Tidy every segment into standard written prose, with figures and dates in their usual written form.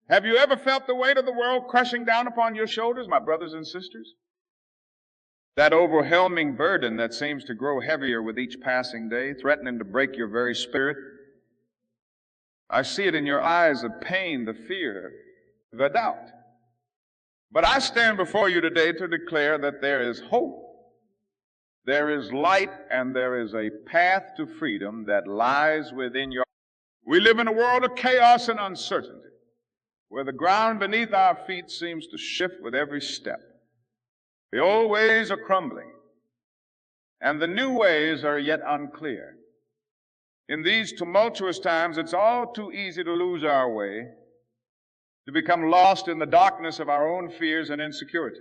Have you ever felt the weight of the world crushing down upon your shoulders, my brothers and sisters? That overwhelming burden that seems to grow heavier with each passing day, threatening to break your very spirit. I see it in your eyes, the pain, the fear, the doubt. But I stand before you today to declare that there is hope. There is light, and there is a path to freedom that lies within your... We live in a world of chaos and uncertainty, where the ground beneath our feet seems to shift with every step. The old ways are crumbling, and the new ways are yet unclear. In these tumultuous times, it's all too easy to lose our way, to become lost in the darkness of our own fears and insecurity.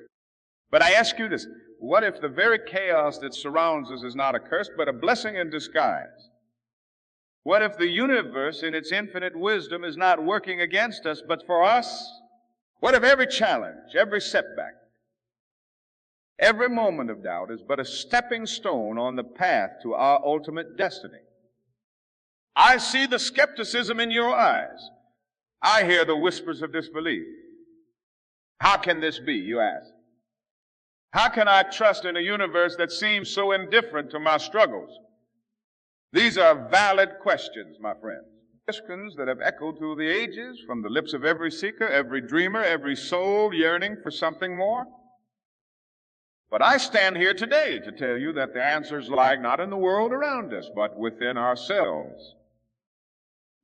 But I ask you this, what if the very chaos that surrounds us is not a curse, but a blessing in disguise? What if the universe in its infinite wisdom is not working against us, but for us? What if every challenge, every setback, every moment of doubt is but a stepping stone on the path to our ultimate destiny? I see the skepticism in your eyes. I hear the whispers of disbelief. How can this be, you ask? How can I trust in a universe that seems so indifferent to my struggles? These are valid questions, my friends. Questions that have echoed through the ages from the lips of every seeker, every dreamer, every soul yearning for something more. But I stand here today to tell you that the answers lie not in the world around us, but within ourselves.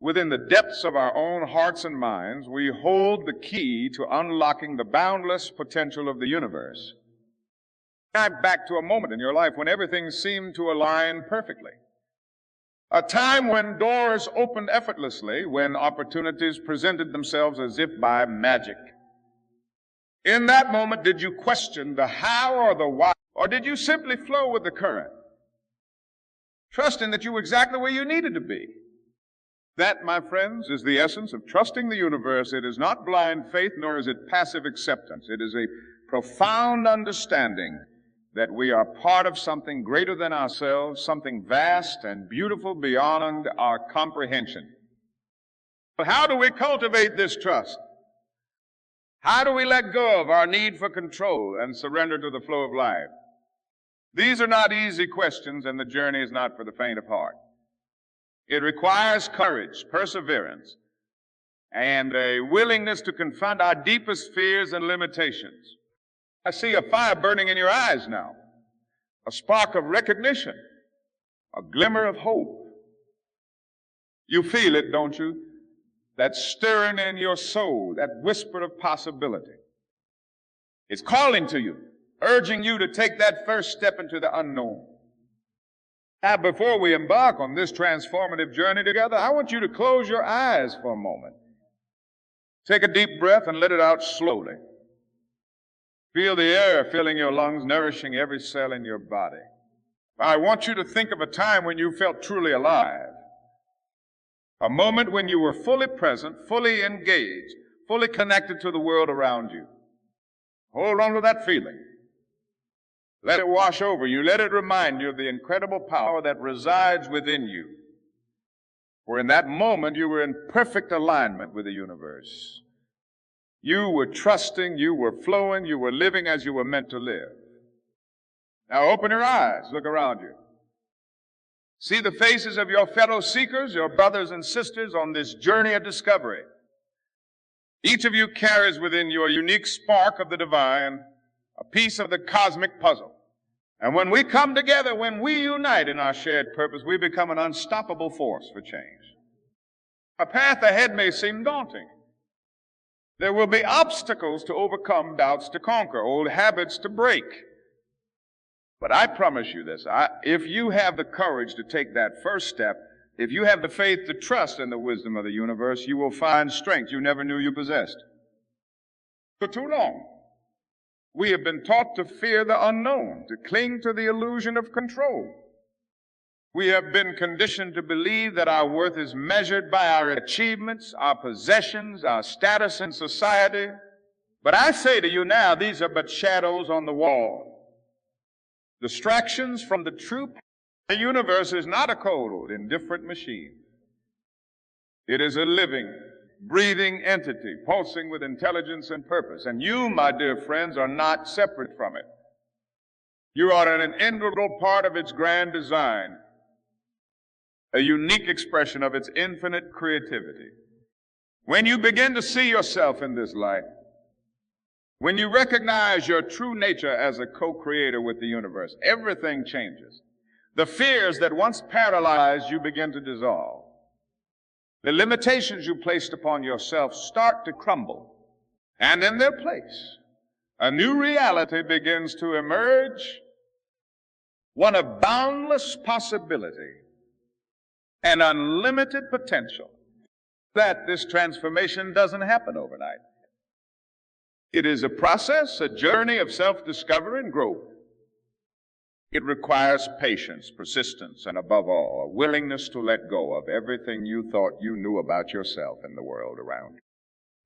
Within the depths of our own hearts and minds, we hold the key to unlocking the boundless potential of the universe. Back to a moment in your life when everything seemed to align perfectly. A time when doors opened effortlessly, when opportunities presented themselves as if by magic. In that moment, did you question the how or the why, or did you simply flow with the current, trusting that you were exactly where you needed to be? That, my friends, is the essence of trusting the universe. It is not blind faith, nor is it passive acceptance. It is a profound understanding that we are part of something greater than ourselves, something vast and beautiful beyond our comprehension. But how do we cultivate this trust? How do we let go of our need for control and surrender to the flow of life? These are not easy questions, and the journey is not for the faint of heart. It requires courage, perseverance, and a willingness to confront our deepest fears and limitations. I see a fire burning in your eyes now, a spark of recognition, a glimmer of hope. You feel it, don't you? That stirring in your soul, that whisper of possibility. It's calling to you, urging you to take that first step into the unknown. Now, before we embark on this transformative journey together, I want you to close your eyes for a moment. Take a deep breath and let it out slowly. Feel the air filling your lungs, nourishing every cell in your body. I want you to think of a time when you felt truly alive. A moment when you were fully present, fully engaged, fully connected to the world around you. Hold on to that feeling. Let it wash over you. Let it remind you of the incredible power that resides within you. For in that moment, you were in perfect alignment with the universe. You were trusting, you were flowing, you were living as you were meant to live. Now open your eyes, look around you. See the faces of your fellow seekers, your brothers and sisters on this journey of discovery. Each of you carries within you a unique spark of the divine, a piece of the cosmic puzzle. And when we come together, when we unite in our shared purpose, we become an unstoppable force for change. A path ahead may seem daunting. There will be obstacles to overcome, doubts to conquer, old habits to break. But I promise you this, if you have the courage to take that first step, if you have the faith to trust in the wisdom of the universe, you will find strength you never knew you possessed. For too long, we have been taught to fear the unknown, to cling to the illusion of control. We have been conditioned to believe that our worth is measured by our achievements, our possessions, our status in society. But I say to you now, these are but shadows on the wall. Distractions from the true path. The universe is not a cold, indifferent machine. It is a living, breathing entity, pulsing with intelligence and purpose. And you, my dear friends, are not separate from it. You are an integral part of its grand design, a unique expression of its infinite creativity. When you begin to see yourself in this light, when you recognize your true nature as a co-creator with the universe, everything changes. The fears that once paralyzed you begin to dissolve. The limitations you placed upon yourself start to crumble. And in their place, a new reality begins to emerge, one of boundless possibility and unlimited potential. That this transformation doesn't happen overnight. It is a process, a journey of self-discovery and growth. It requires patience, persistence, and above all, a willingness to let go of everything you thought you knew about yourself and the world around you.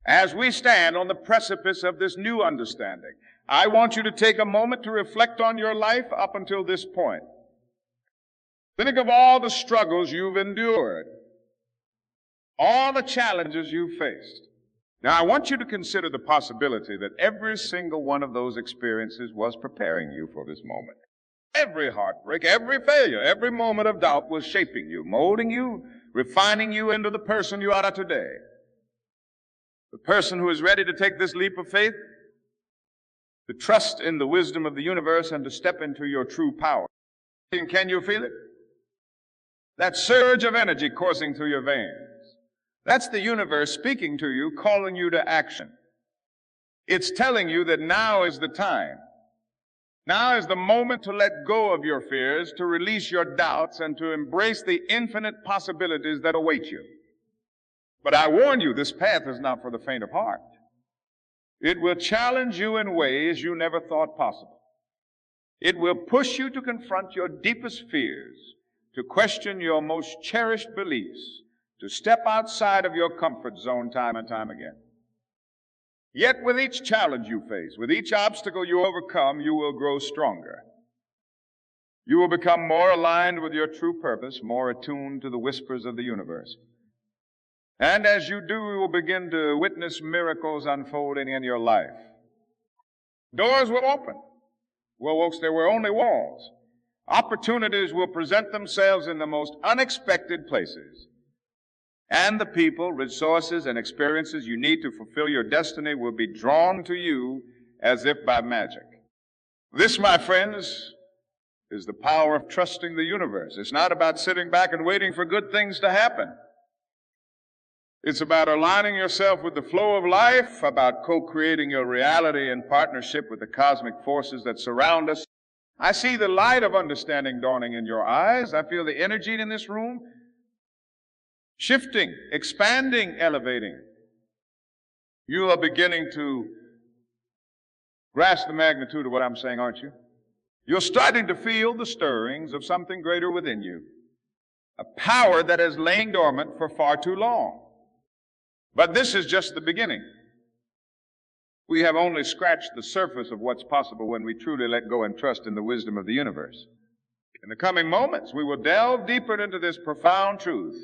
As we stand on the precipice of this new understanding, I want you to take a moment to reflect on your life up until this point. Think of all the struggles you've endured, all the challenges you've faced. Now, I want you to consider the possibility that every single one of those experiences was preparing you for this moment. Every heartbreak, every failure, every moment of doubt was shaping you, molding you, refining you into the person you are today. The person who is ready to take this leap of faith, to trust in the wisdom of the universe and to step into your true power. And can you feel it? That surge of energy coursing through your veins. That's the universe speaking to you, calling you to action. It's telling you that now is the time. Now is the moment to let go of your fears, to release your doubts, and to embrace the infinite possibilities that await you. But I warn you, this path is not for the faint of heart. It will challenge you in ways you never thought possible. It will push you to confront your deepest fears, to question your most cherished beliefs, to step outside of your comfort zone time and time again. Yet with each challenge you face, with each obstacle you overcome, you will grow stronger. You will become more aligned with your true purpose, more attuned to the whispers of the universe. And as you do, you will begin to witness miracles unfolding in your life. Doors will open. Well, folks, there were only walls. Opportunities will present themselves in the most unexpected places. And the people, resources, and experiences you need to fulfill your destiny will be drawn to you as if by magic. This, my friends, is the power of trusting the universe. It's not about sitting back and waiting for good things to happen. It's about aligning yourself with the flow of life, about co-creating your reality in partnership with the cosmic forces that surround us. I see the light of understanding dawning in your eyes. I feel the energy in this room shifting, expanding, elevating. You are beginning to grasp the magnitude of what I'm saying, aren't you? You're starting to feel the stirrings of something greater within you, a power that has lain dormant for far too long. But this is just the beginning. We have only scratched the surface of what's possible when we truly let go and trust in the wisdom of the universe. In the coming moments, we will delve deeper into this profound truth,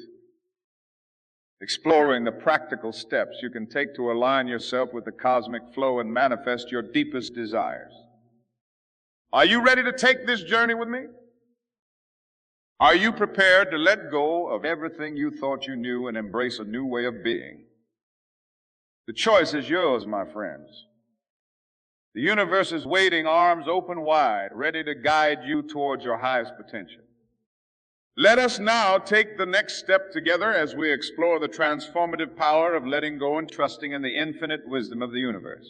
exploring the practical steps you can take to align yourself with the cosmic flow and manifest your deepest desires. Are you ready to take this journey with me? Are you prepared to let go of everything you thought you knew and embrace a new way of being? The choice is yours, my friends. The universe is waiting, arms open wide, ready to guide you towards your highest potential. Let us now take the next step together as we explore the transformative power of letting go and trusting in the infinite wisdom of the universe.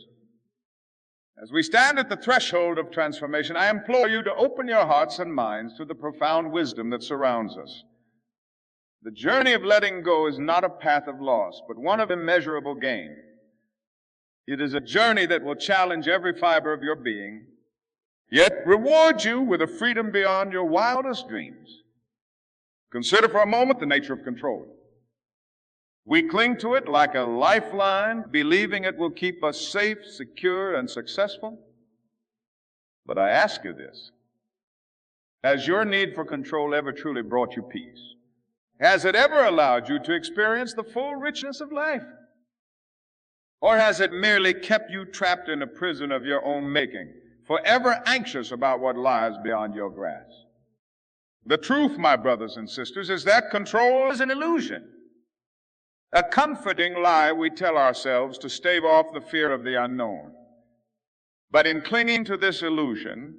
As we stand at the threshold of transformation, I implore you to open your hearts and minds to the profound wisdom that surrounds us. The journey of letting go is not a path of loss, but one of immeasurable gain. It is a journey that will challenge every fiber of your being, yet reward you with a freedom beyond your wildest dreams. Consider for a moment the nature of control. We cling to it like a lifeline, believing it will keep us safe, secure, and successful. But I ask you this: has your need for control ever truly brought you peace? Has it ever allowed you to experience the full richness of life? Or has it merely kept you trapped in a prison of your own making, forever anxious about what lies beyond your grasp? The truth, my brothers and sisters, is that control is an illusion, a comforting lie we tell ourselves to stave off the fear of the unknown. But in clinging to this illusion,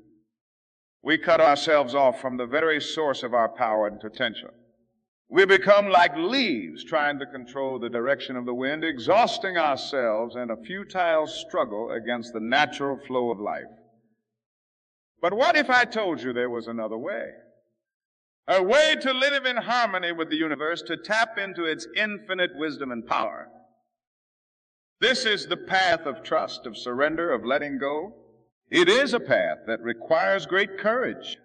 we cut ourselves off from the very source of our power and potential. We become like leaves trying to control the direction of the wind, exhausting ourselves in a futile struggle against the natural flow of life. But what if I told you there was another way? A way to live in harmony with the universe, to tap into its infinite wisdom and power. This is the path of trust, of surrender, of letting go. It is a path that requires great courage,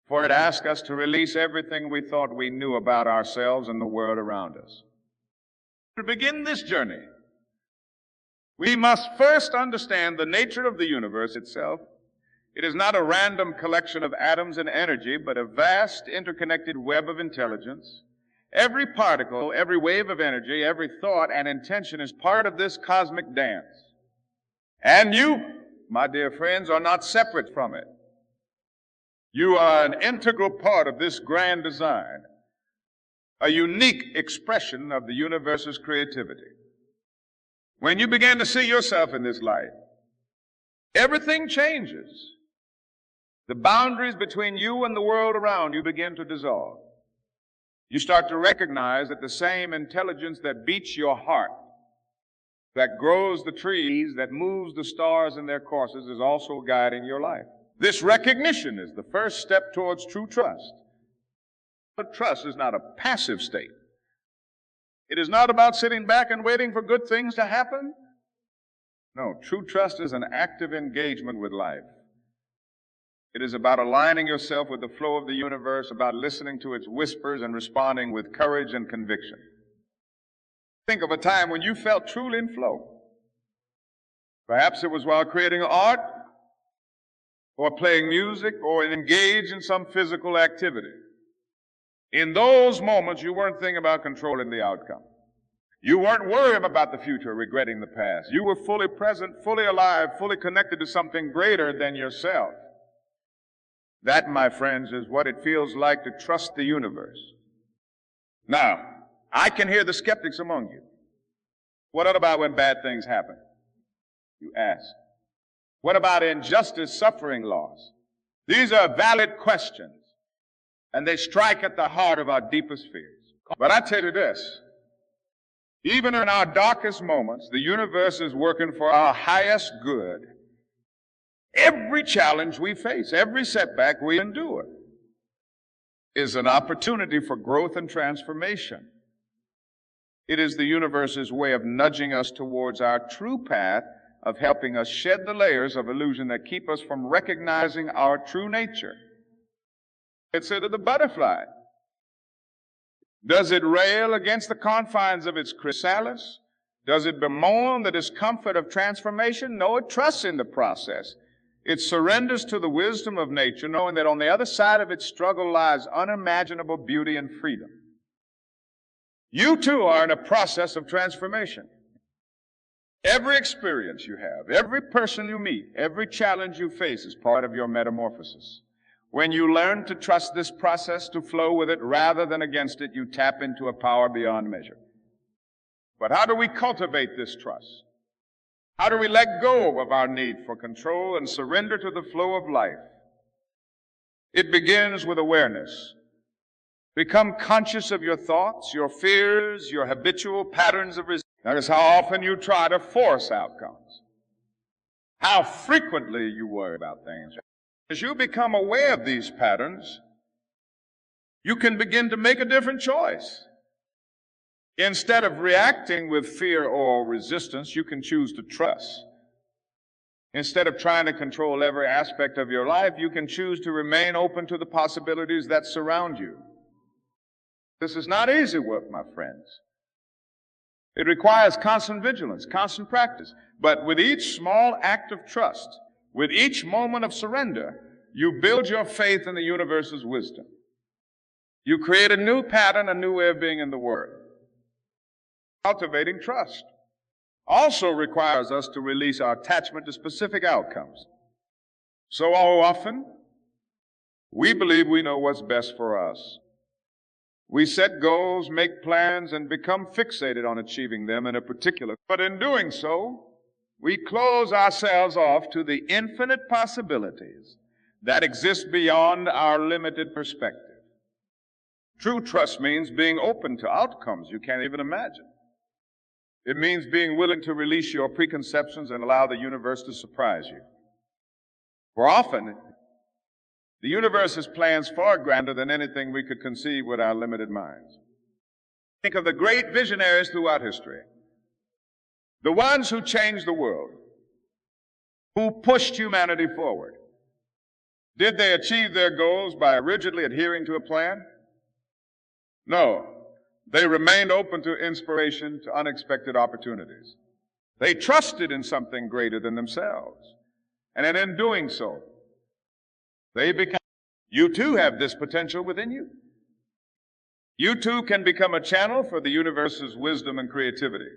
for it asks us to release everything we thought we knew about ourselves and the world around us. To begin this journey, we must first understand the nature of the universe itself. It is not a random collection of atoms and energy, but a vast interconnected web of intelligence. Every particle, every wave of energy, every thought and intention is part of this cosmic dance. And you, my dear friends, are not separate from it. You are an integral part of this grand design, a unique expression of the universe's creativity. When you begin to see yourself in this light, everything changes. The boundaries between you and the world around you begin to dissolve. You start to recognize that the same intelligence that beats your heart, that grows the trees, that moves the stars in their courses, is also guiding your life. This recognition is the first step towards true trust. But trust is not a passive state. It is not about sitting back and waiting for good things to happen. No, true trust is an active engagement with life. It is about aligning yourself with the flow of the universe, about listening to its whispers and responding with courage and conviction. Think of a time when you felt truly in flow. Perhaps it was while creating art, or playing music, or engaged in some physical activity. In those moments, you weren't thinking about controlling the outcome. You weren't worried about the future, regretting the past. You were fully present, fully alive, fully connected to something greater than yourself. That, my friends, is what it feels like to trust the universe. Now, I can hear the skeptics among you. What about when bad things happen? You ask. What about injustice, suffering, loss? These are valid questions, and they strike at the heart of our deepest fears. But I tell you this, even in our darkest moments, the universe is working for our highest good. Every challenge we face, every setback we endure, is an opportunity for growth and transformation. It is the universe's way of nudging us towards our true path, of helping us shed the layers of illusion that keep us from recognizing our true nature. Consider the butterfly. Does it rail against the confines of its chrysalis? Does it bemoan the discomfort of transformation? No, it trusts in the process. It surrenders to the wisdom of nature, knowing that on the other side of its struggle lies unimaginable beauty and freedom. You too are in a process of transformation. Every experience you have, every person you meet, every challenge you face is part of your metamorphosis. When you learn to trust this process, to flow with it rather than against it, you tap into a power beyond measure. But how do we cultivate this trust? How do we let go of our need for control and surrender to the flow of life? It begins with awareness. Become conscious of your thoughts, your fears, your habitual patterns of resistance. Notice how often you try to force outcomes. How frequently you worry about things. As you become aware of these patterns, you can begin to make a different choice. Instead of reacting with fear or resistance, you can choose to trust. Instead of trying to control every aspect of your life, you can choose to remain open to the possibilities that surround you. This is not easy work, my friends. It requires constant vigilance, constant practice. But with each small act of trust, with each moment of surrender, you build your faith in the universe's wisdom. You create a new pattern, a new way of being in the world. Cultivating trust. also requires us to release our attachment to specific outcomes. So often, we believe we know what's best for us. We set goals, make plans, and become fixated on achieving them in a particular. But in doing so, we close ourselves off to the infinite possibilities that exist beyond our limited perspective. True trust means being open to outcomes you can't even imagine. It means being willing to release your preconceptions and allow the universe to surprise you. For often, the universe has plans far grander than anything we could conceive with our limited minds. Think of the great visionaries throughout history, the ones who changed the world, who pushed humanity forward. Did they achieve their goals by rigidly adhering to a plan? No. They remained open to inspiration, to unexpected opportunities. They trusted in something greater than themselves. And in doing so, they become. You too have this potential within you. You too can become a channel for the universe's wisdom and creativity.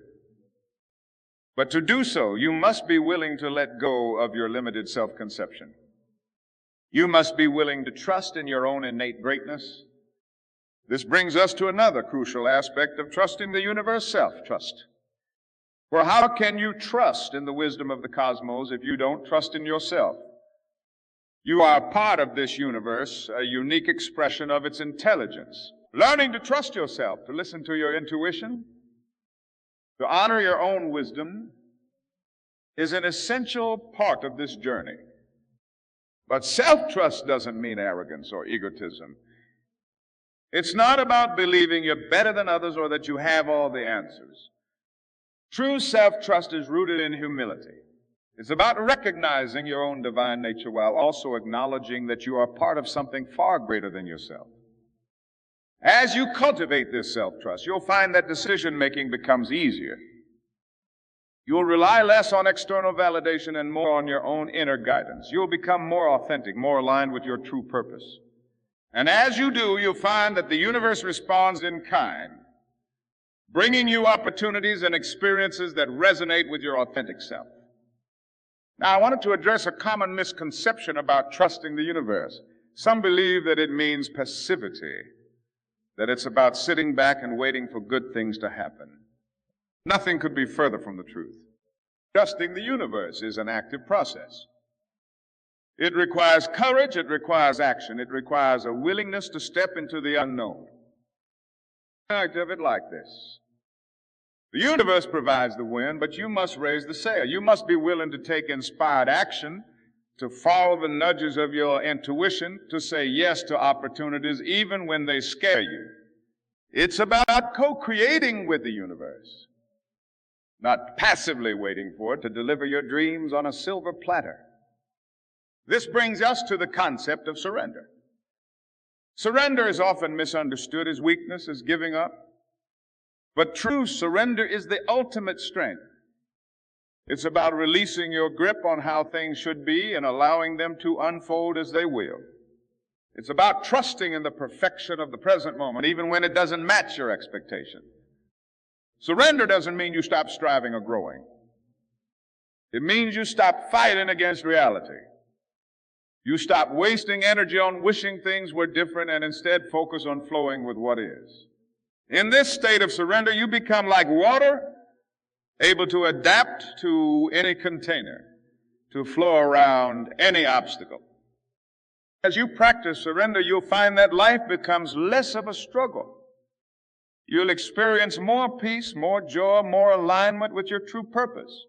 But to do so, you must be willing to let go of your limited self-conception. You must be willing to trust in your own innate greatness. This brings us to another crucial aspect of trusting the universe, self-trust. For how can you trust in the wisdom of the cosmos if you don't trust in yourself? You are part of this universe, a unique expression of its intelligence. Learning to trust yourself, to listen to your intuition, to honor your own wisdom, is an essential part of this journey. But self-trust doesn't mean arrogance or egotism. It's not about believing you're better than others or that you have all the answers. True self-trust is rooted in humility. It's about recognizing your own divine nature while also acknowledging that you are part of something far greater than yourself. As you cultivate this self-trust, you'll find that decision-making becomes easier. You'll rely less on external validation and more on your own inner guidance. You'll become more authentic, more aligned with your true purpose. And as you do, you'll find that the universe responds in kind, bringing you opportunities and experiences that resonate with your authentic self. Now, I wanted to address a common misconception about trusting the universe. Some believe that it means passivity, that it's about sitting back and waiting for good things to happen. Nothing could be further from the truth. Trusting the universe is an active process. It requires courage, it requires action, it requires a willingness to step into the unknown. Think of it like this. The universe provides the wind, but you must raise the sail. You must be willing to take inspired action, to follow the nudges of your intuition, to say yes to opportunities even when they scare you. It's about co-creating with the universe, not passively waiting for it to deliver your dreams on a silver platter. This brings us to the concept of surrender. Surrender is often misunderstood as weakness, as giving up. But true surrender is the ultimate strength. It's about releasing your grip on how things should be and allowing them to unfold as they will. It's about trusting in the perfection of the present moment, even when it doesn't match your expectation. Surrender doesn't mean you stop striving or growing. It means you stop fighting against reality. You stop wasting energy on wishing things were different and instead focus on flowing with what is. In this state of surrender, you become like water, able to adapt to any container, to flow around any obstacle. As you practice surrender, you'll find that life becomes less of a struggle. You'll experience more peace, more joy, more alignment with your true purpose.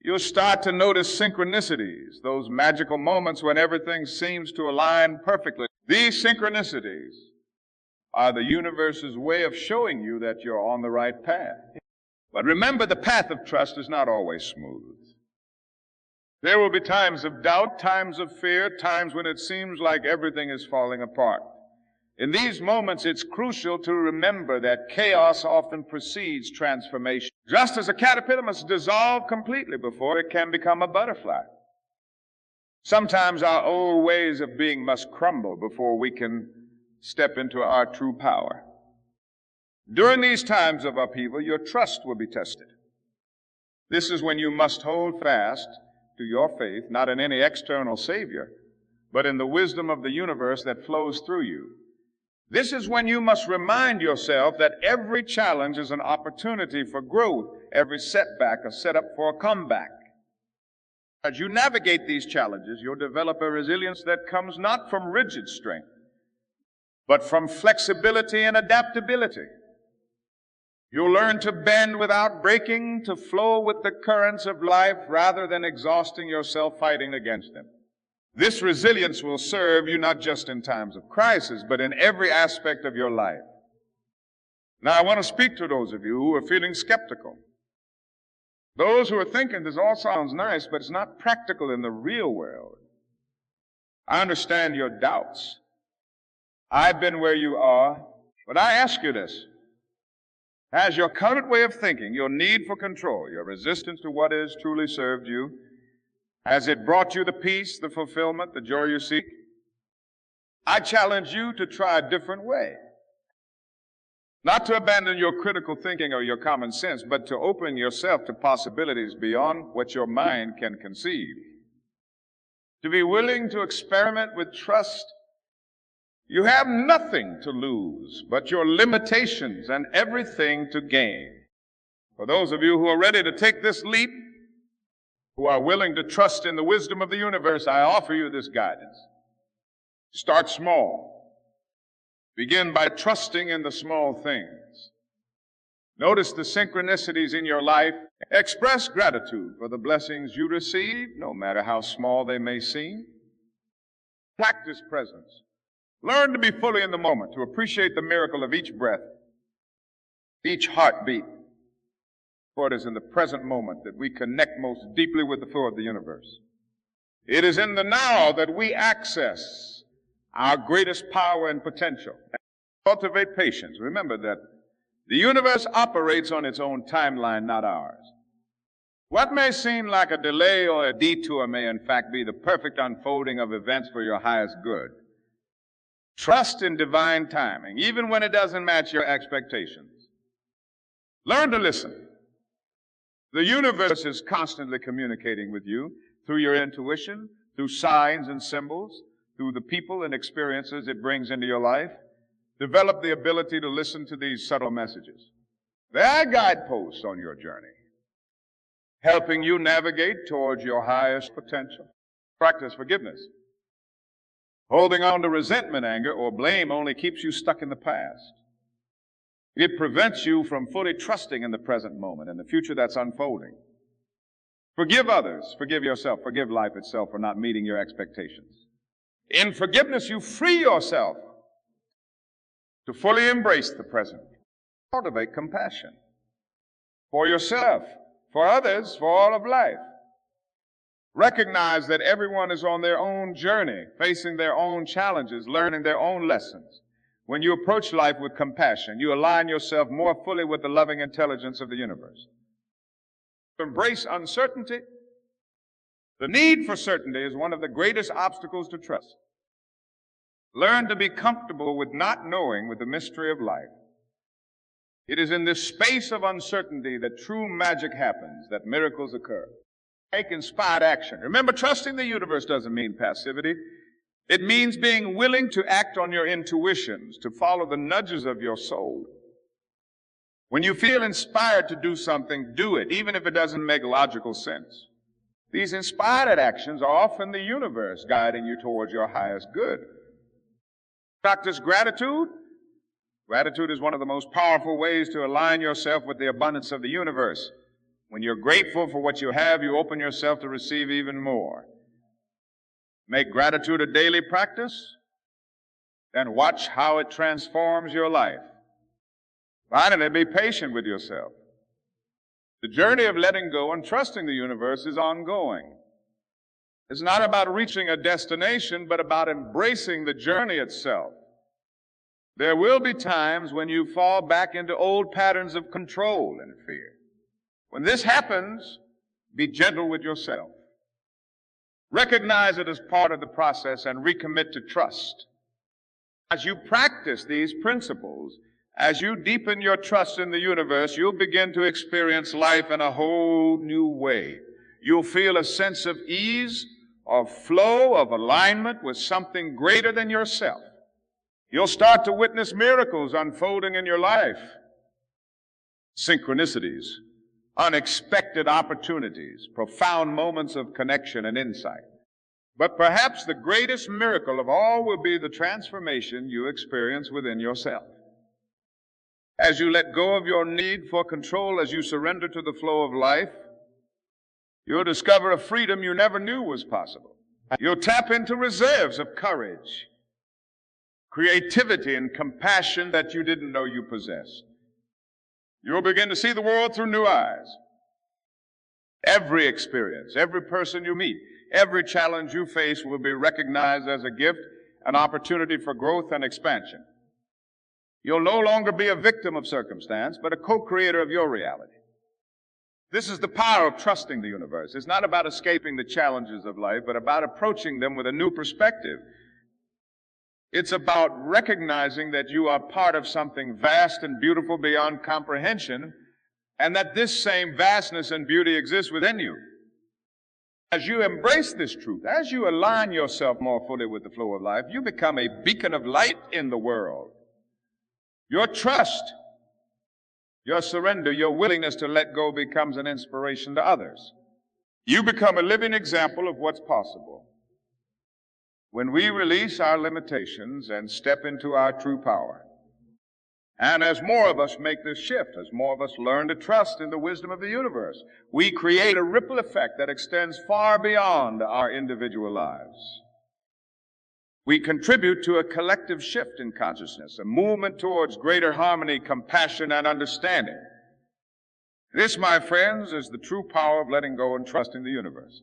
You'll start to notice synchronicities, those magical moments when everything seems to align perfectly. These synchronicities are the universe's way of showing you that you're on the right path. But remember, the path of trust is not always smooth. There will be times of doubt, times of fear, times when it seems like everything is falling apart. In these moments, it's crucial to remember that chaos often precedes transformation. Just as a caterpillar must dissolve completely before it can become a butterfly. Sometimes our old ways of being must crumble before we can step into our true power. During these times of upheaval, your trust will be tested. This is when you must hold fast to your faith, not in any external savior, but in the wisdom of the universe that flows through you. This is when you must remind yourself that every challenge is an opportunity for growth, every setback a setup for a comeback. As you navigate these challenges, you'll develop a resilience that comes not from rigid strength, but from flexibility and adaptability. You'll learn to bend without breaking, to flow with the currents of life rather than exhausting yourself fighting against them. This resilience will serve you not just in times of crisis, but in every aspect of your life. Now, I want to speak to those of you who are feeling skeptical. Those who are thinking this all sounds nice, but it's not practical in the real world. I understand your doubts. I've been where you are, but I ask you this. Has your current way of thinking, your need for control, your resistance to what is truly served you, has it brought you the peace, the fulfillment, the joy you seek? I challenge you to try a different way. Not to abandon your critical thinking or your common sense, but to open yourself to possibilities beyond what your mind can conceive. To be willing to experiment with trust. You have nothing to lose but your limitations and everything to gain. For those of you who are ready to take this leap, who are willing to trust in the wisdom of the universe, I offer you this guidance. Start small. Begin by trusting in the small things. Notice the synchronicities in your life. Express gratitude for the blessings you receive, no matter how small they may seem. Practice presence. Learn to be fully in the moment, to appreciate the miracle of each breath, each heartbeat. For it is in the present moment that we connect most deeply with the flow of the universe. It is in the now that we access our greatest power and potential. Cultivate patience. Remember that the universe operates on its own timeline, not ours. What may seem like a delay or a detour may in fact be the perfect unfolding of events for your highest good. Trust in divine timing, even when it doesn't match your expectations. Learn to listen. The universe is constantly communicating with you through your intuition, through signs and symbols, through the people and experiences it brings into your life. Develop the ability to listen to these subtle messages. They are guideposts on your journey, helping you navigate towards your highest potential. Practice forgiveness. Holding on to resentment, anger, or blame only keeps you stuck in the past. It prevents you from fully trusting in the present moment and the future that's unfolding. Forgive others, forgive yourself, forgive life itself for not meeting your expectations. In forgiveness, you free yourself to fully embrace the present. Cultivate compassion for yourself, for others, for all of life. Recognize that everyone is on their own journey, facing their own challenges, learning their own lessons. When you approach life with compassion, you align yourself more fully with the loving intelligence of the universe. Embrace uncertainty. The need for certainty is one of the greatest obstacles to trust. Learn to be comfortable with not knowing with the mystery of life. It is in this space of uncertainty that true magic happens, that miracles occur. Take inspired action. Remember, trusting the universe doesn't mean passivity. It means being willing to act on your intuitions, to follow the nudges of your soul. When you feel inspired to do something, do it, even if it doesn't make logical sense. These inspired actions are often the universe guiding you towards your highest good. Practice gratitude. Gratitude is one of the most powerful ways to align yourself with the abundance of the universe. When you're grateful for what you have, you open yourself to receive even more. Make gratitude a daily practice, then watch how it transforms your life. Finally, be patient with yourself. The journey of letting go and trusting the universe is ongoing. It's not about reaching a destination, but about embracing the journey itself. There will be times when you fall back into old patterns of control and fear. When this happens, be gentle with yourself. Recognize it as part of the process and recommit to trust. As you practice these principles, As you deepen your trust in the universe, you'll begin to experience life in a whole new way. You'll feel a sense of ease, of flow, of alignment with something greater than yourself. You'll start to witness miracles unfolding in your life, synchronicities, unexpected opportunities, profound moments of connection and insight. But perhaps the greatest miracle of all will be the transformation you experience within yourself. As you let go of your need for control, as you surrender to the flow of life, you'll discover a freedom you never knew was possible. You'll tap into reserves of courage, creativity, and compassion that you didn't know you possessed. You'll begin to see the world through new eyes. Every experience, every person you meet, every challenge you face will be recognized as a gift, an opportunity for growth and expansion. You'll no longer be a victim of circumstance, but a co-creator of your reality. This is the power of trusting the universe. It's not about escaping the challenges of life, but about approaching them with a new perspective. It's about recognizing that you are part of something vast and beautiful beyond comprehension, and that this same vastness and beauty exists within you. As you embrace this truth, as you align yourself more fully with the flow of life, you become a beacon of light in the world. Your trust, your surrender, your willingness to let go becomes an inspiration to others. You become a living example of what's possible when we release our limitations and step into our true power. And as more of us make this shift, as more of us learn to trust in the wisdom of the universe, we create a ripple effect that extends far beyond our individual lives. We contribute to a collective shift in consciousness, a movement towards greater harmony, compassion, and understanding. This, my friends, is the true power of letting go and trusting the universe.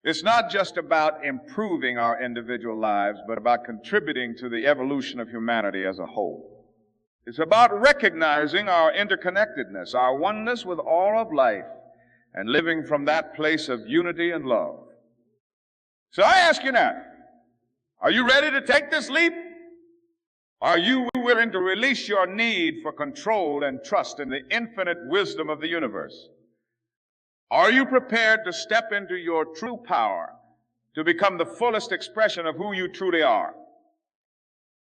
It's not just about improving our individual lives, but about contributing to the evolution of humanity as a whole. It's about recognizing our interconnectedness, our oneness with all of life, and living from that place of unity and love. So I ask you now, are you ready to take this leap? Are you willing to release your need for control and trust in the infinite wisdom of the universe? Are you prepared to step into your true power, to become the fullest expression of who you truly are?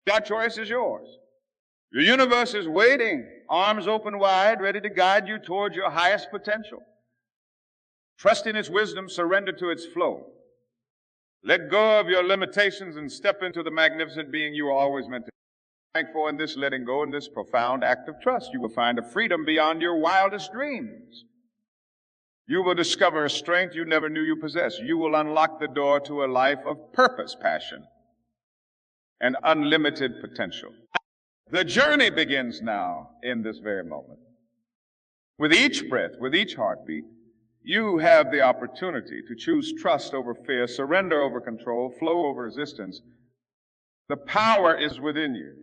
That choice is yours. The universe is waiting, arms open wide, ready to guide you towards your highest potential. Trust in its wisdom, surrender to its flow. Let go of your limitations and step into the magnificent being you were always meant to be. Thankful in this letting go, in this profound act of trust, you will find a freedom beyond your wildest dreams. You will discover a strength you never knew you possessed. You will unlock the door to a life of purpose, passion, and unlimited potential. The journey begins now in this very moment. With each breath, with each heartbeat, you have the opportunity to choose trust over fear, surrender over control, flow over resistance. The power is within you,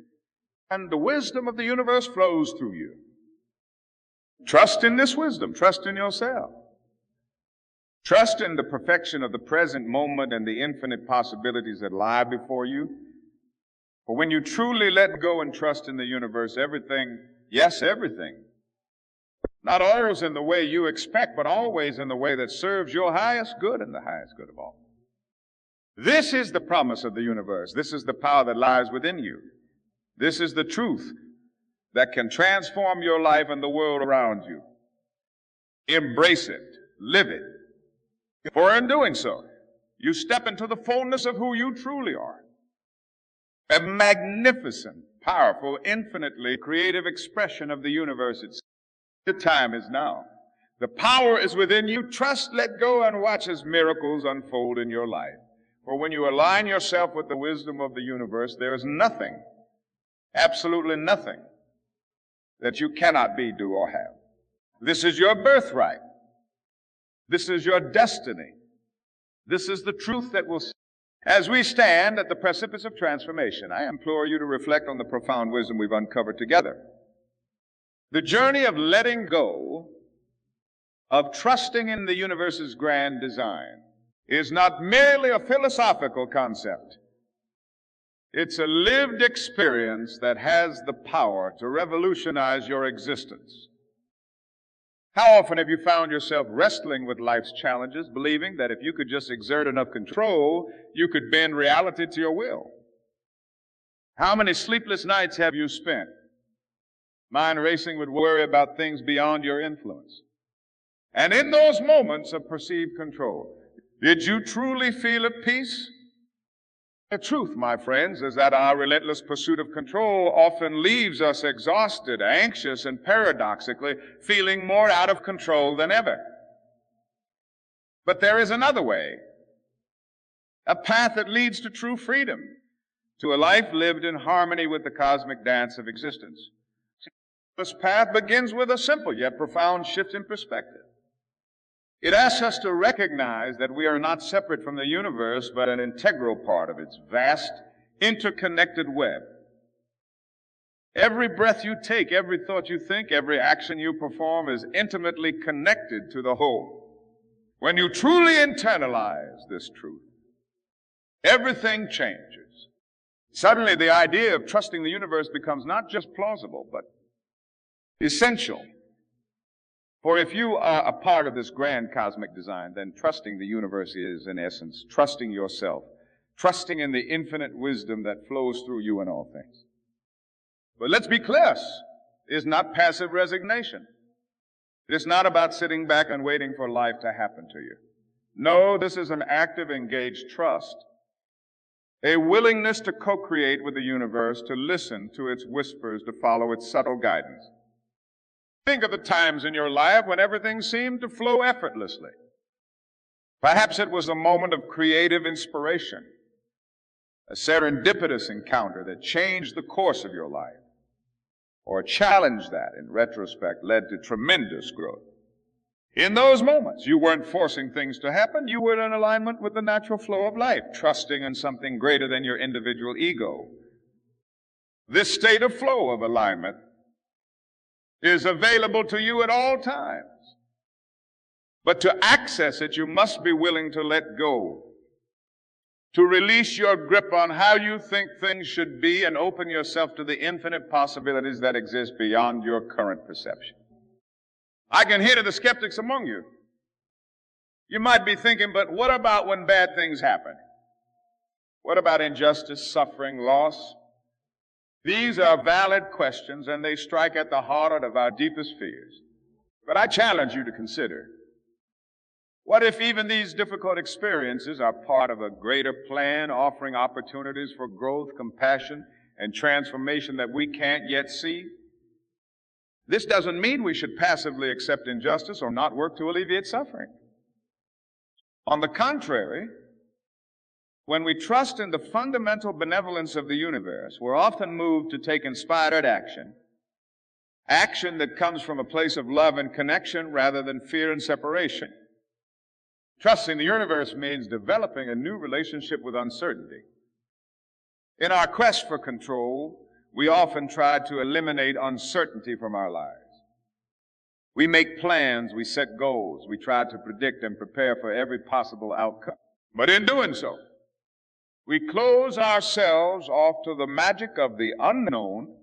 and the wisdom of the universe flows through you. Trust in this wisdom. Trust in yourself. Trust in the perfection of the present moment and the infinite possibilities that lie before you. For when you truly let go and trust in the universe, everything, yes, everything, not always in the way you expect, but always in the way that serves your highest good and the highest good of all. This is the promise of the universe. This is the power that lies within you. This is the truth that can transform your life and the world around you. Embrace it. Live it. For in doing so, you step into the fullness of who you truly are. A magnificent, powerful, infinitely creative expression of the universe itself. The time is now. The power is within you. Trust, let go, and watch as miracles unfold in your life. For when you align yourself with the wisdom of the universe, there is nothing, absolutely nothing, that you cannot be, do, or have. This is your birthright. This is your destiny. This is the truth that will. As we stand at the precipice of transformation, I implore you to reflect on the profound wisdom we've uncovered together. The journey of letting go, of trusting in the universe's grand design, is not merely a philosophical concept. It's a lived experience that has the power to revolutionize your existence. How often have you found yourself wrestling with life's challenges, believing that if you could just exert enough control, you could bend reality to your will? How many sleepless nights have you spent, mind racing with worry about things beyond your influence? And in those moments of perceived control, did you truly feel at peace? The truth, my friends, is that our relentless pursuit of control often leaves us exhausted, anxious, and paradoxically feeling more out of control than ever. But there is another way, a path that leads to true freedom, to a life lived in harmony with the cosmic dance of existence. This path begins with a simple yet profound shift in perspective. It asks us to recognize that we are not separate from the universe, but an integral part of its vast, interconnected web. Every breath you take, every thought you think, every action you perform is intimately connected to the whole. When you truly internalize this truth, everything changes. Suddenly, the idea of trusting the universe becomes not just plausible, but essential. For if you are a part of this grand cosmic design, then trusting the universe is, in essence, trusting yourself, trusting in the infinite wisdom that flows through you in all things. But let's be clear, it is not passive resignation. It is not about sitting back and waiting for life to happen to you. No, this is an active, engaged trust, a willingness to co-create with the universe, to listen to its whispers, to follow its subtle guidance. Think of the times in your life when everything seemed to flow effortlessly. Perhaps it was a moment of creative inspiration, a serendipitous encounter that changed the course of your life, or a challenge that, in retrospect, led to tremendous growth. In those moments, you weren't forcing things to happen. You were in alignment with the natural flow of life, trusting in something greater than your individual ego. This state of flow of alignment is available to you at all times. But to access it, you must be willing to let go, to release your grip on how you think things should be and open yourself to the infinite possibilities that exist beyond your current perception. I can hear to the skeptics among you. You might be thinking, but what about when bad things happen? What about injustice, suffering, loss? These are valid questions, and they strike at the heart of our deepest fears. But I challenge you to consider, what if even these difficult experiences are part of a greater plan offering opportunities for growth, compassion, and transformation that we can't yet see? This doesn't mean we should passively accept injustice or not work to alleviate suffering. On the contrary, when we trust in the fundamental benevolence of the universe, we're often moved to take inspired action, action that comes from a place of love and connection rather than fear and separation. Trusting the universe means developing a new relationship with uncertainty. In our quest for control, we often try to eliminate uncertainty from our lives. We make plans, we set goals, we try to predict and prepare for every possible outcome. But in doing so, we close ourselves off to the magic of the unknown,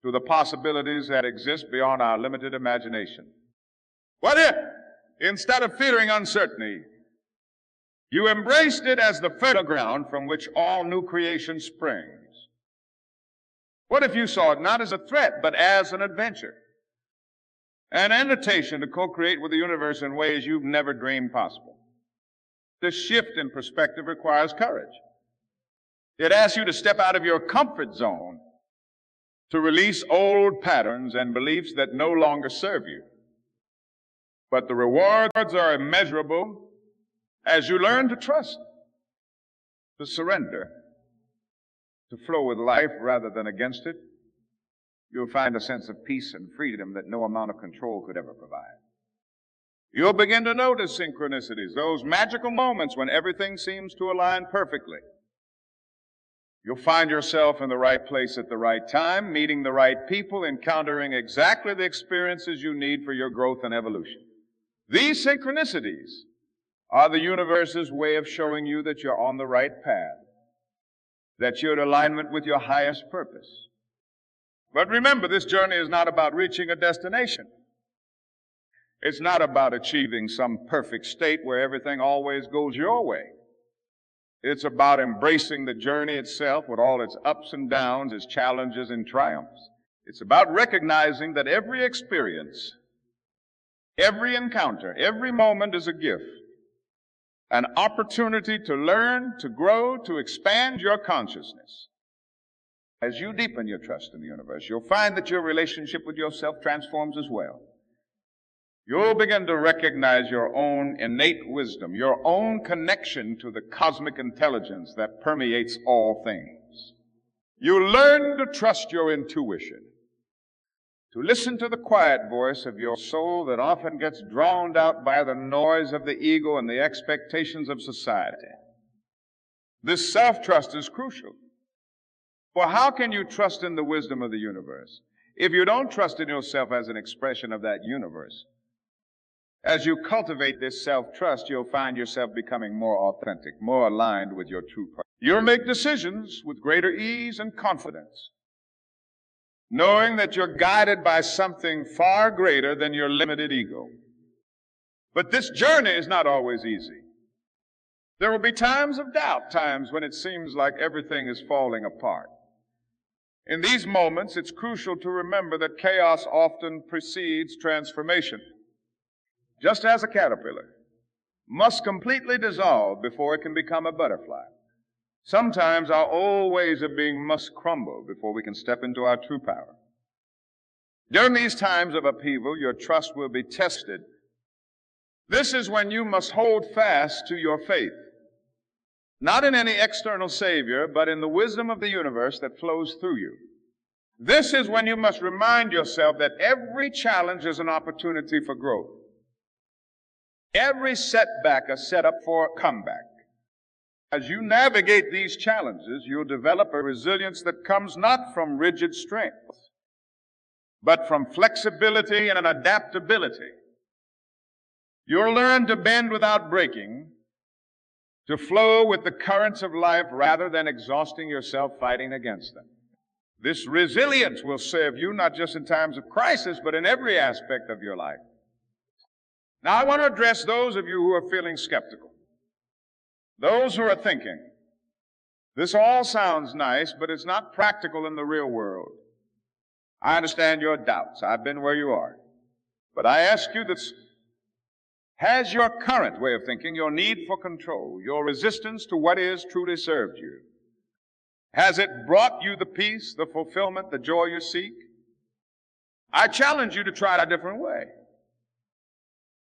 to the possibilities that exist beyond our limited imagination. What if, instead of fearing uncertainty, you embraced it as the fertile ground from which all new creation springs? What if you saw it not as a threat, but as an adventure, an invitation to co-create with the universe in ways you've never dreamed possible? This shift in perspective requires courage. It asks you to step out of your comfort zone, to release old patterns and beliefs that no longer serve you. But the rewards are immeasurable as you learn to trust, to surrender, to flow with life rather than against it. You'll find a sense of peace and freedom that no amount of control could ever provide. You'll begin to notice synchronicities, those magical moments when everything seems to align perfectly. You'll find yourself in the right place at the right time, meeting the right people, encountering exactly the experiences you need for your growth and evolution. These synchronicities are the universe's way of showing you that you're on the right path. that you're in alignment with your highest purpose. But remember, this journey is not about reaching a destination. It's not about achieving some perfect state where everything always goes your way. It's about embracing the journey itself with all its ups and downs, its challenges and triumphs. It's about recognizing that every experience, every encounter, every moment is a gift, an opportunity to learn, to grow, to expand your consciousness. As you deepen your trust in the universe, you'll find that your relationship with yourself transforms as well. You'll begin to recognize your own innate wisdom, your own connection to the cosmic intelligence that permeates all things. You learn to trust your intuition, to listen to the quiet voice of your soul that often gets drowned out by the noise of the ego and the expectations of society. This self-trust is crucial. For how can you trust in the wisdom of the universe if you don't trust in yourself as an expression of that universe? As you cultivate this self-trust, you'll find yourself becoming more authentic, more aligned with your true purpose. You'll make decisions with greater ease and confidence, knowing that you're guided by something far greater than your limited ego. But this journey is not always easy. There will be times of doubt, times when it seems like everything is falling apart. In these moments, it's crucial to remember that chaos often precedes transformation. Just as a caterpillar must completely dissolve before it can become a butterfly, sometimes our old ways of being must crumble before we can step into our true power. During these times of upheaval, your trust will be tested. This is when you must hold fast to your faith, not in any external savior, but in the wisdom of the universe that flows through you. This is when you must remind yourself that every challenge is an opportunity for growth. Every setback a setup for a comeback. As you navigate these challenges, you'll develop a resilience that comes not from rigid strength, but from flexibility and an adaptability. You'll learn to bend without breaking, to flow with the currents of life rather than exhausting yourself fighting against them. This resilience will serve you not just in times of crisis, but in every aspect of your life. Now, I want to address those of you who are feeling skeptical, those who are thinking, this all sounds nice, but it's not practical in the real world. I understand your doubts. I've been where you are. But I ask you this, has your current way of thinking, your need for control, your resistance to what is truly served you, has it brought you the peace, the fulfillment, the joy you seek? I challenge you to try it a different way.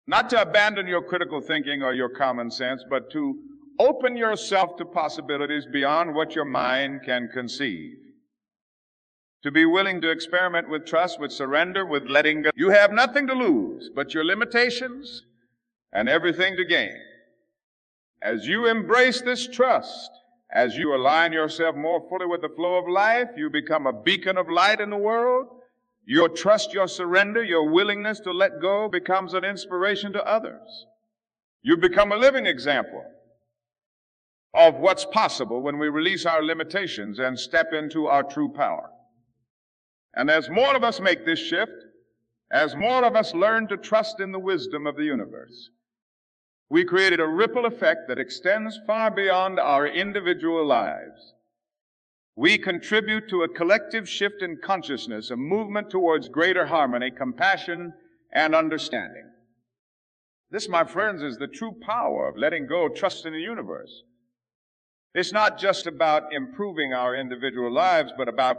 Not to abandon your critical thinking or your common sense, but to open yourself to possibilities beyond what your mind can conceive. To be willing to experiment with trust, with surrender, with letting go. You have nothing to lose but your limitations and everything to gain. As you embrace this trust, as you align yourself more fully with the flow of life, you become a beacon of light in the world. Your trust, your surrender, your willingness to let go becomes an inspiration to others. You become a living example of what's possible when we release our limitations and step into our true power. And as more of us make this shift, as more of us learn to trust in the wisdom of the universe, we created a ripple effect that extends far beyond our individual lives. We contribute to a collective shift in consciousness, a movement towards greater harmony, compassion, and understanding. This, my friends, is the true power of letting go of trust in the universe. It's not just about improving our individual lives, but about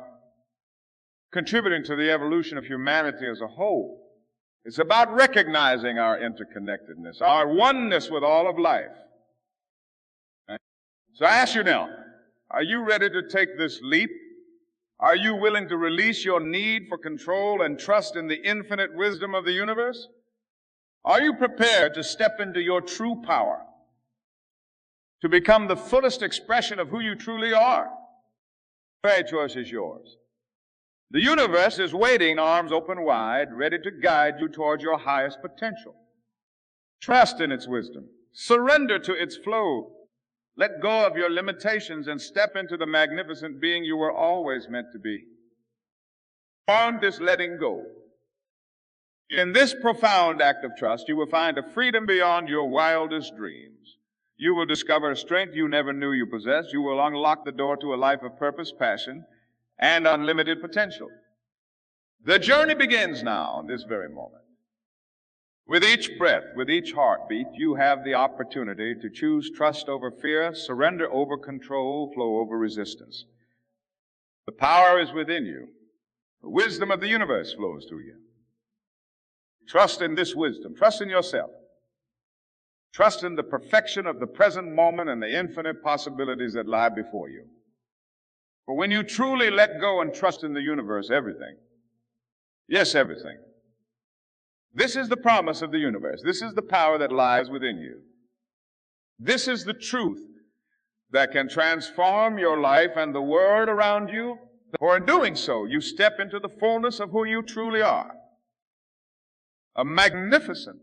contributing to the evolution of humanity as a whole. It's about recognizing our interconnectedness, our oneness with all of life. So I ask you now, are you ready to take this leap? Are you willing to release your need for control and trust in the infinite wisdom of the universe? Are you prepared to step into your true power, to become the fullest expression of who you truly are? The right choice is yours. The universe is waiting, arms open wide, ready to guide you towards your highest potential. Trust in its wisdom. Surrender to its flow. Let go of your limitations and step into the magnificent being you were always meant to be. On this letting go, in this profound act of trust, you will find a freedom beyond your wildest dreams. You will discover a strength you never knew you possessed. You will unlock the door to a life of purpose, passion, and unlimited potential. The journey begins now, this very moment. With each breath, with each heartbeat, you have the opportunity to choose trust over fear, surrender over control, flow over resistance. The power is within you. The wisdom of the universe flows through you. Trust in this wisdom. Trust in yourself. Trust in the perfection of the present moment and the infinite possibilities that lie before you. For when you truly let go and trust in the universe, everything, yes, everything. This is the promise of the universe. This is the power that lies within you. This is the truth that can transform your life and the world around you. For in doing so, you step into the fullness of who you truly are. A magnificent,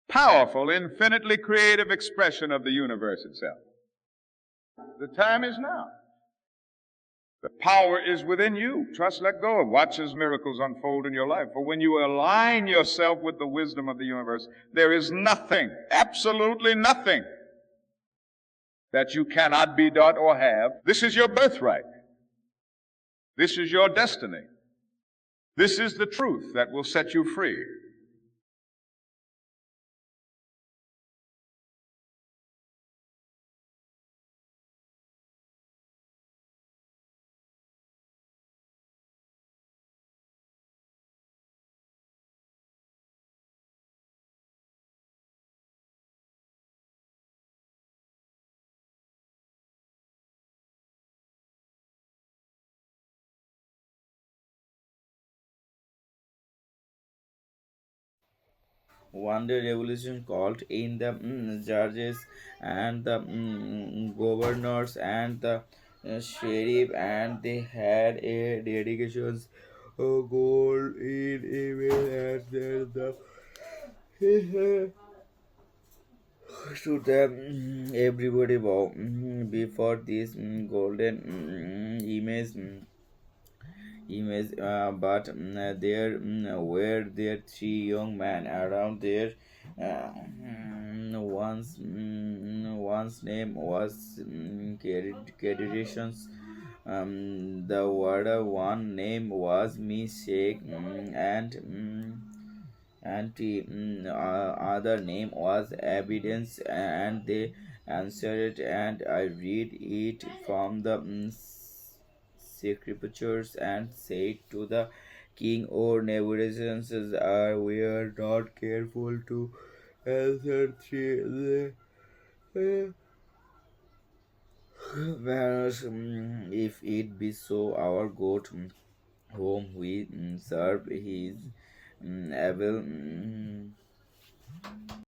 powerful, infinitely creative expression of the universe itself. The time is now. The power is within you. Trust, let go. Watch as miracles unfold in your life. For when you align yourself with the wisdom of the universe, there is nothing, absolutely nothing, that you cannot be, done, or have. This is your birthright. This is your destiny. This is the truth that will set you free. One day revolution called in the judges and the governors and the sheriff, and they had a dedications goal in email, and then the to the everybody bow before this golden image but were there three young men around there. One's name was Cadillations. The other one name was Mistake, and the other name was Evidence, and they answered, and I read it from the scriptures, and said to the king, "O Nebuchadnezzar, we are not careful to answer the manners. If it be so, our God, whom we serve, he is able